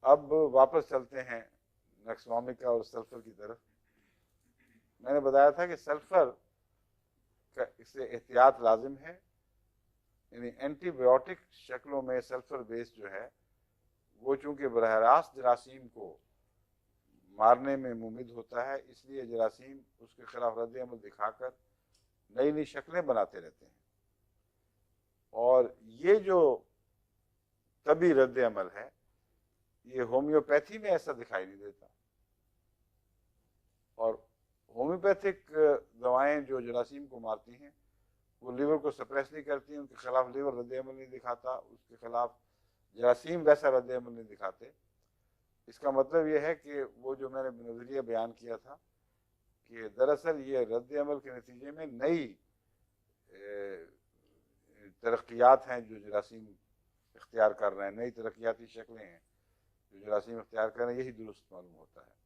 اب واپس چلتے ہیں نیکسوامک اور سلفر کی طرف۔ میں نے بتایا تھا کہ سلفر کا اس سے احتیاط لازم ہے، یعنی اینٹی بایوٹک شکلوں میں سلفر بیس جو ہے وہ چونکہ براہ راست جراثیم کو مارنے میں ممد ہوتا ہے، اس لیے جراثیم اس کے خلاف رد عمل دکھا کر نئی نئی شکلیں بناتے رہتے ہیں، اور یہ جو طبی رد عمل ہے یہ ہومیوپیتھی میں ایسا دکھائی نہیں دیتا، اور ہومیوپیتھک دوائیں جو جراثیم کو مارتی ہیں وہ لیور کو سپریس نہیں کرتی ہیں، ان کے خلاف لیور رد عمل نہیں دکھاتا، اس کے خلاف جراثیم ویسا رد عمل نہیں دکھاتے۔ اس کا مطلب یہ ہے کہ وہ جو میں نے نظریہ بیان کیا تھا کہ دراصل یہ رد عمل کے نتیجے میں نئی ترقیات ہیں جو جراثیم اختیار کر رہے ہیں، نئی ترقیاتی شکلیں ہیں جو جراثیم اختیار کر رہے ہیں، یہی درست معلوم ہوتا ہے۔